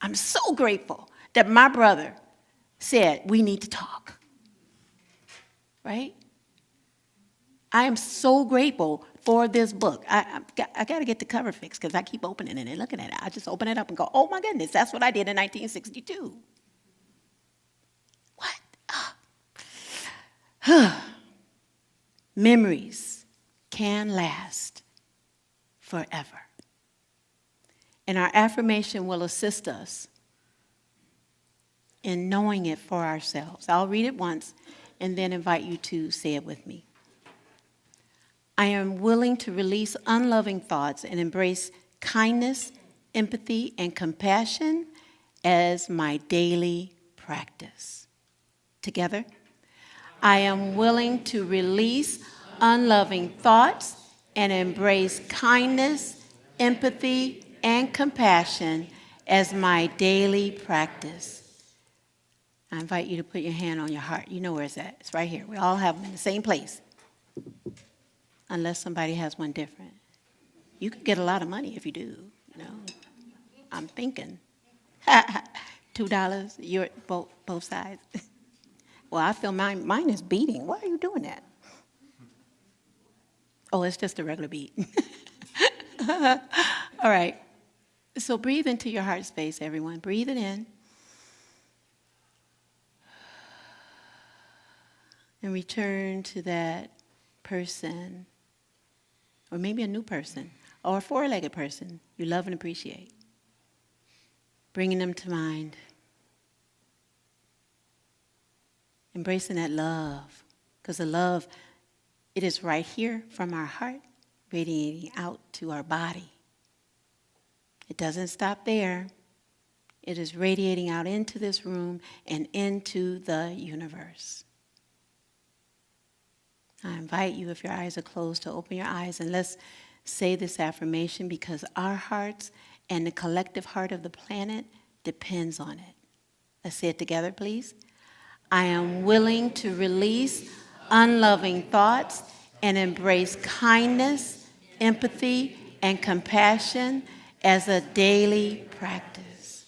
I'm so grateful that my brother said, we need to talk. Right? I am so grateful for this book. I got to get the cover fixed because I keep opening it and looking at it. I just open it up and go, oh my goodness, that's what I did in 1962. What? Memories can last forever. And our affirmation will assist us in knowing it for ourselves. I'll read it once and then invite you to say it with me. I am willing to release unloving thoughts and embrace kindness, empathy, and compassion as my daily practice. Together, I am willing to release unloving thoughts and embrace kindness, empathy, and compassion as my daily practice. I invite you to put your hand on your heart. You know where it's at. It's right here. We all have them in the same place. Unless somebody has one different. You could get a lot of money if you do, you know. I'm thinking. $2, you're both sides. Well, I feel mine is beating. Why are you doing that? Oh, it's just a regular beat. All right. So breathe into your heart space, everyone. Breathe it in. And return to that person, or maybe a new person, or a four-legged person you love and appreciate. Bringing them to mind. Embracing that love, because the love, it is right here from our heart, radiating out to our body. It doesn't stop there. It is radiating out into this room and into the universe. I invite you, if your eyes are closed, to open your eyes and let's say this affirmation, because our hearts and the collective heart of the planet depends on it. Let's say it together, please. I am willing to release unloving thoughts and embrace kindness, empathy, and compassion as a daily practice.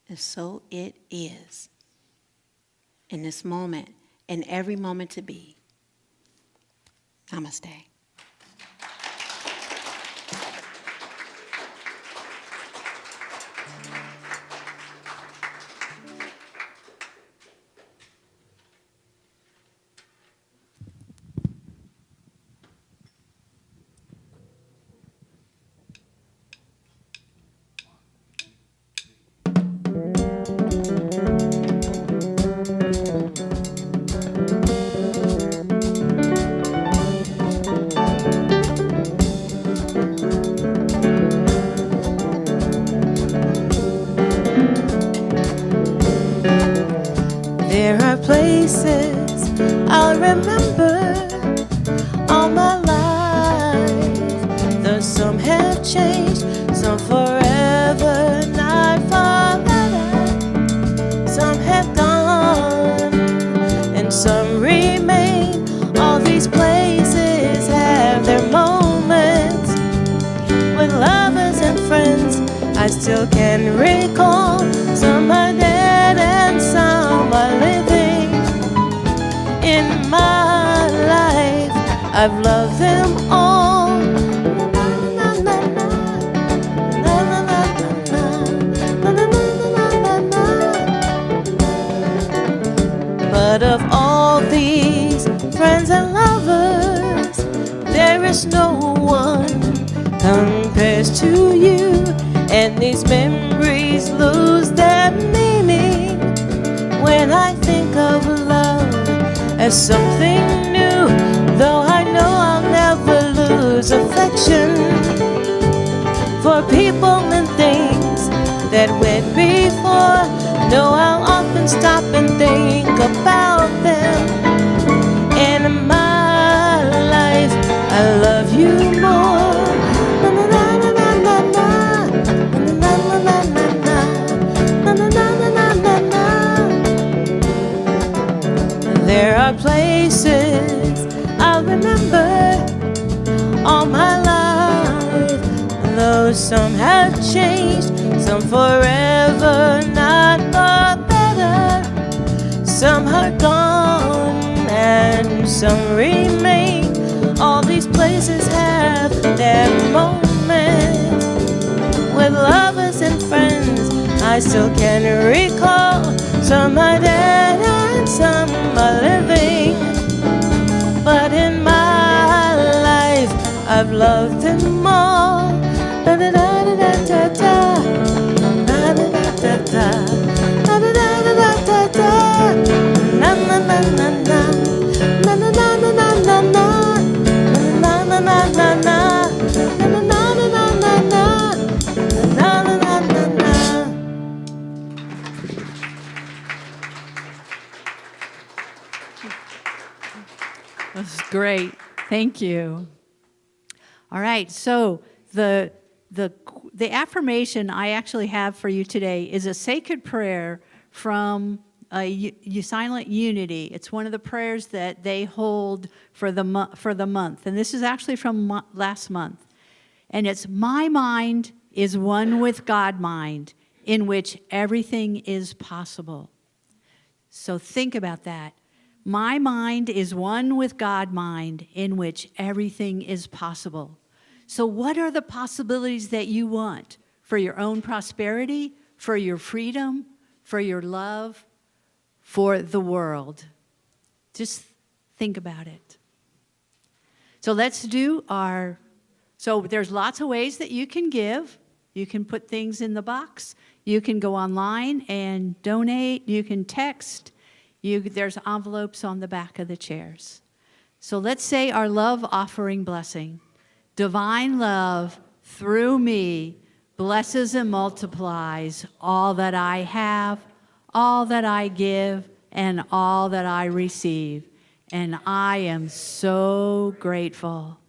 And so it is. In this moment, in every moment to be. Namaste. There are places I'll remember all my life. Though some have changed, some forever, not for better. Some have gone, and some remain. All these places have their moments. With lovers and friends, I still can recall. Some are dead and some are living. In my life, I've loved them all. But of all these friends and lovers, there is no one compares to you. And these memories lose their meaning when I think of love as something new. Though I know I'll never lose affection for people and things that went before. No, often stop and think about them. And in my life, I love you more. Na na na na na na na na na na na na na na na. There are places I'll remember all my life, though some have changed, some forever, not for better. Some are gone and some remain. All these places have their moments with lovers and friends. I still can recall. Some are dead and some are living, but in my life I've loved them all. Da da da da da da da da da da da da da da da da da. Na na na na na na na na na na na na na na na na na na na. That's great. Thank you. All right, so the affirmation I actually have for you today is a sacred prayer from Silent Unity. It's one of the prayers that they hold for the month, and this is actually from last month. And it's, my mind is one with God mind, in which everything is possible. So think about that. My mind is one with God mind, in which everything is possible. So what are the possibilities that you want for your own prosperity, for your freedom, for your love, for the world? Just think about it. So let's do so there's lots of ways that you can give. You can put things in the box. You can go online and donate. You can text. There's envelopes on the back of the chairs. So let's say our love offering blessing. Divine love through me blesses and multiplies all that I have, all that I give, and all that I receive. And I am so grateful.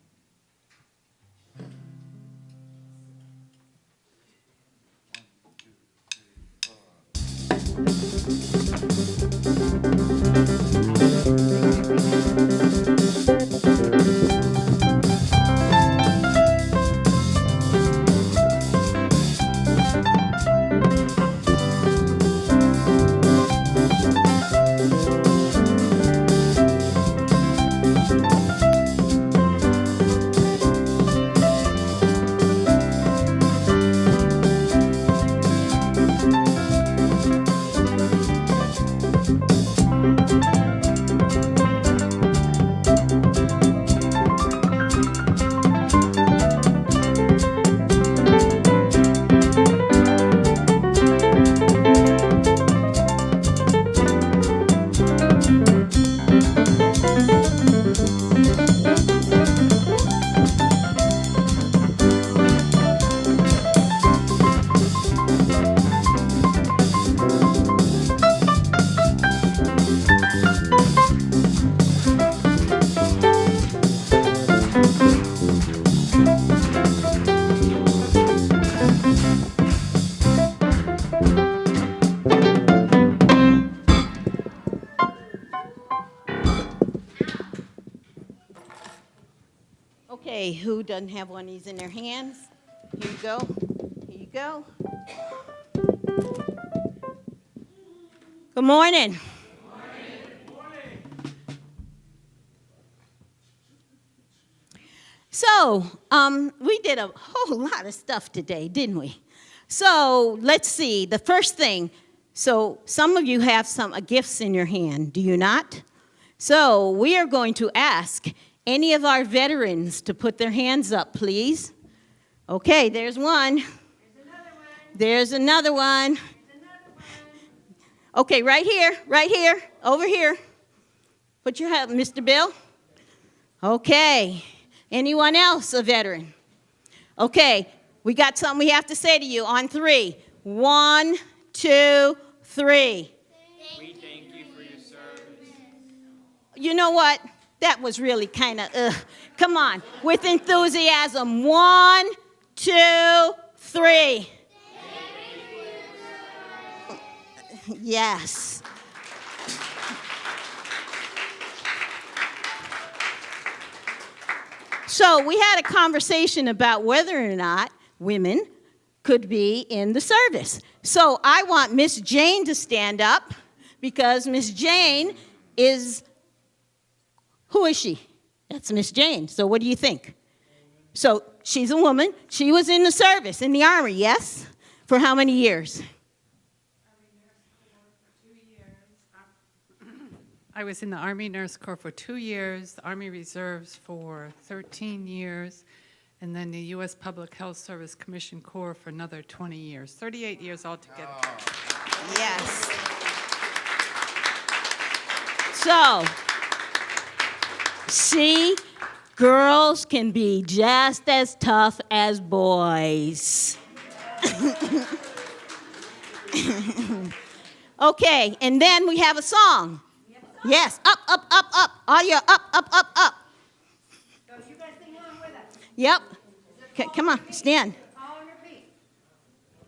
Okay, who doesn't have one of these in their hands? Here you go. Here you go. Good morning. So, we did a whole lot of stuff today, didn't we? So, let's see. The first thing, so some of you have some gifts in your hand, do you not? So, we are going to ask any of our veterans to put their hands up, please. Okay, there's one. There's another one. Okay, right here, over here. Put your hand, Mr. Bill. Okay. Anyone else a veteran? Okay, we got something we have to say to you on 3. 1, 2, 3. We thank you for your service. You know what? That was really kind of, come on, with enthusiasm. 1, 2, 3. Yes. So we had a conversation about whether or not women could be in the service. So I want Miss Jane to stand up because Miss Jane is, who is she? That's Miss Jane. So what do you think? So she's a woman. She was in the service, in the Army, yes? For how many years? I was in the Army Nurse Corps for 2 years, the Army Reserves for 13 years, and then the U.S. Public Health Service Commission Corps for another 20 years, 38 years altogether. Yes. So, see, girls can be just as tough as boys. Okay, and then we have a song. Yes, up, up, up, up. All you up, up, up, up. So you guys sing along with us. Yep. Okay, come on, stand. All on your feet.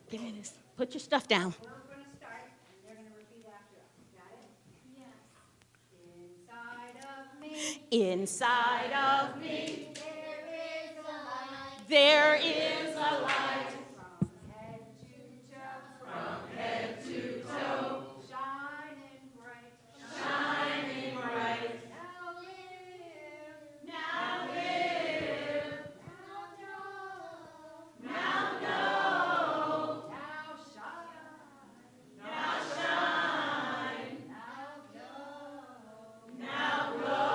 Give me this. Put your stuff down. We're going to start, and they're going to repeat after us. Got it? Yes. Inside of me, Inside of me, there is a light. there is a light. From head to toe. Shining bright. Shining bright. Now live. Now know. Now shine. Now shine. Now glow. Now glow.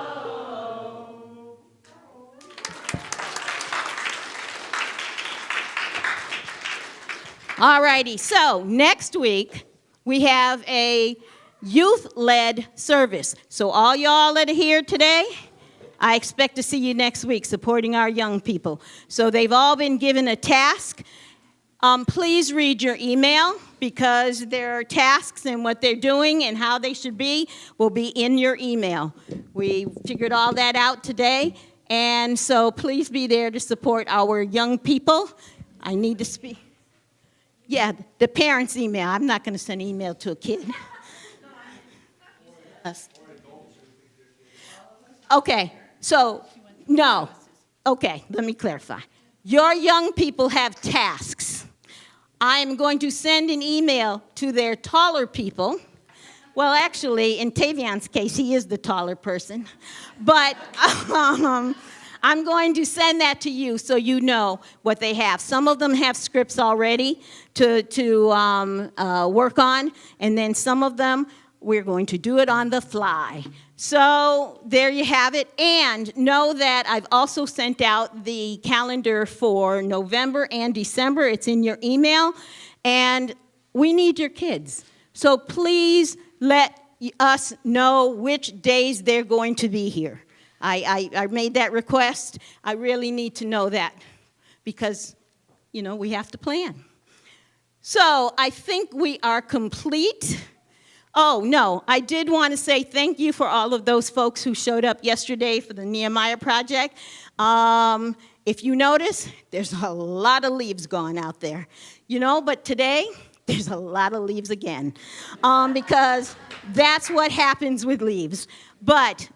All righty, so next week we have a youth-led service. So all y'all that are here today, I expect to see you next week supporting our young people. So they've all been given a task. Please read your email because their tasks and what they're doing and how they should be will be in your email. We figured all that out today, and so please be there to support our young people. I need to speak. Yeah, the parents' email. I'm not going to send an email to a kid. Us. Okay, so, no. Okay, let me clarify. Your young people have tasks. I am going to send an email to their taller people. Well, actually, in Tavion's case, he is the taller person. But I'm going to send that to you so you know what they have. Some of them have scripts already to work on, and then some of them, we're going to do it on the fly. So there you have it. And know that I've also sent out the calendar for November and December. It's in your email. And we need your kids. So please let us know which days they're going to be here. I made that request. I really need to know that because, you know, we have to plan. So I think we are complete. Oh, no, I did want to say thank you for all of those folks who showed up yesterday for the Nehemiah Project. If you notice, there's a lot of leaves gone out there. You know, but today, there's a lot of leaves again because that's what happens with leaves. But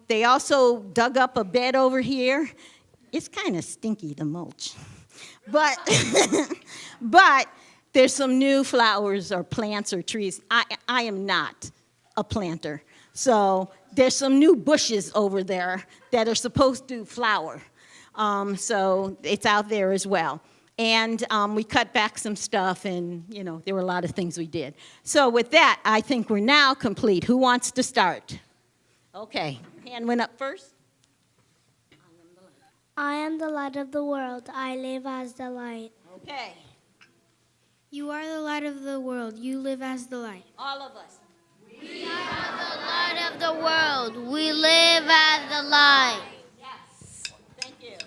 they also dug up a bed over here. It's kind of stinky, the mulch. But, but there's some new flowers or plants or trees. I am not a planter. So there's some new bushes over there that are supposed to flower. So it's out there as well. And we cut back some stuff, and, you know, there were a lot of things we did. So with that, I think we're now complete. Who wants to start? Okay, hand went up first. I am the light of the world. I live as the light. Okay, You are the light of the world. You live as the light. all of us. We are the light of the world. We live as the light. Yes, thank you.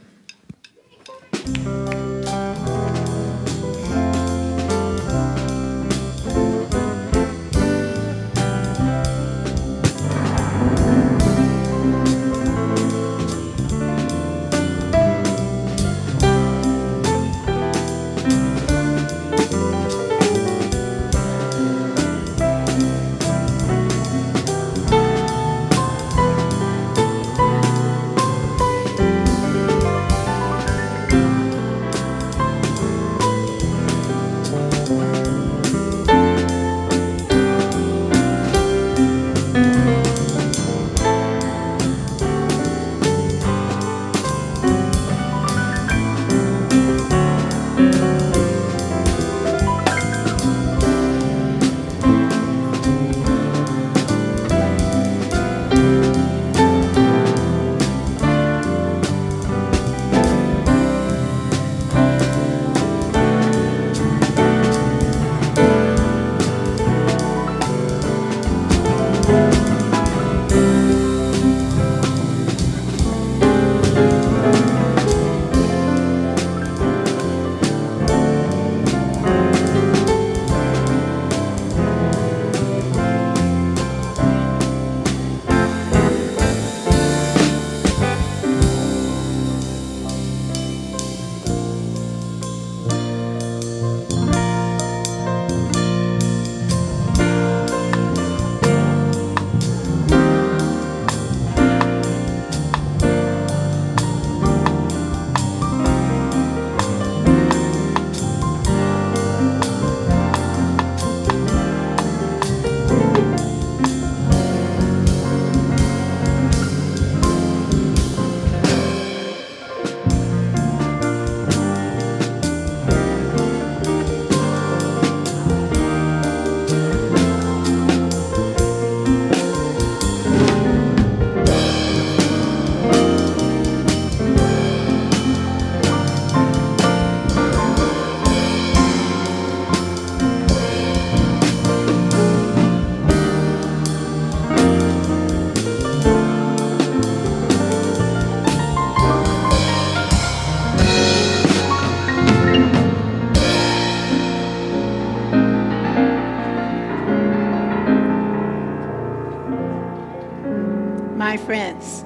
my friends,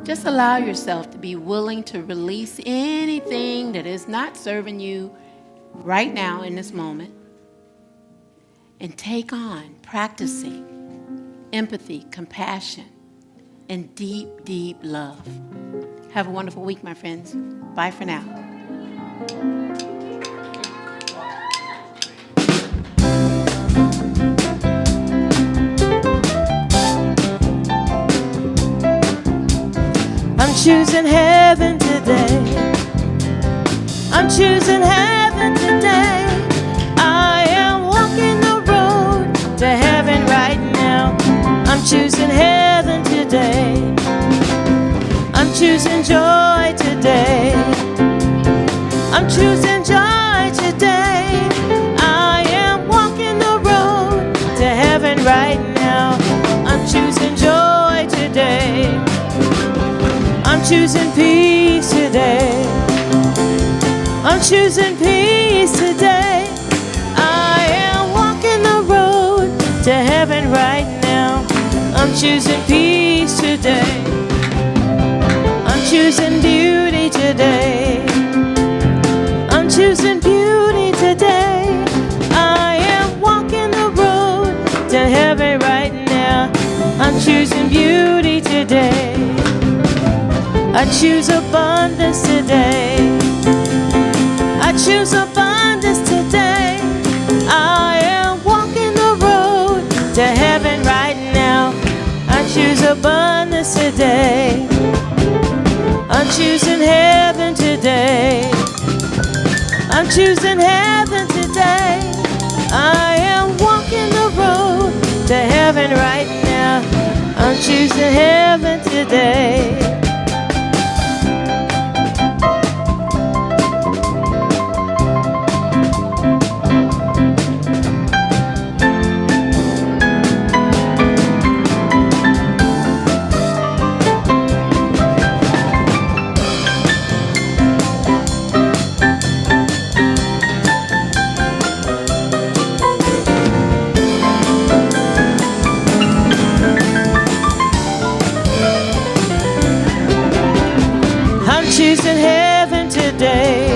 just allow yourself to be willing to release anything that is not serving you right now in this moment and take on practicing empathy, compassion, and deep, deep love. Have a wonderful week, my friends. Bye for now. I'm choosing heaven today. I'm choosing heaven today. I am walking the road to heaven right now. I'm choosing heaven today. I'm choosing joy today. I'm choosing joy today. I am walking the road to heaven right now. I'm choosing joy today. I'm choosing peace today. I'm choosing peace today. I am walking the road to heaven right now. I'm choosing peace today. I'm choosing beauty today. I'm choosing beauty today. I am walking the road to heaven right now. I'm choosing beauty today. I choose abundance today. I choose abundance today. I am walking the road to heaven right now. I choose abundance today. I'm choosing heaven today. I'm choosing heaven today. I am walking the road to heaven right now. I'm choosing heaven today. Choosing heaven today.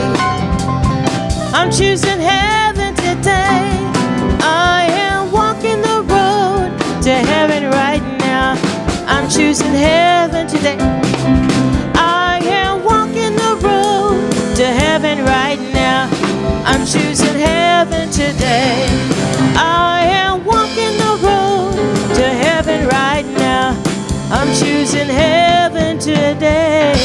I'm choosing heaven today. I am walking the road to heaven right now. I'm choosing heaven today. I am walking the road to heaven right now. I'm choosing heaven today. I am walking the road to heaven right now. I'm choosing heaven today.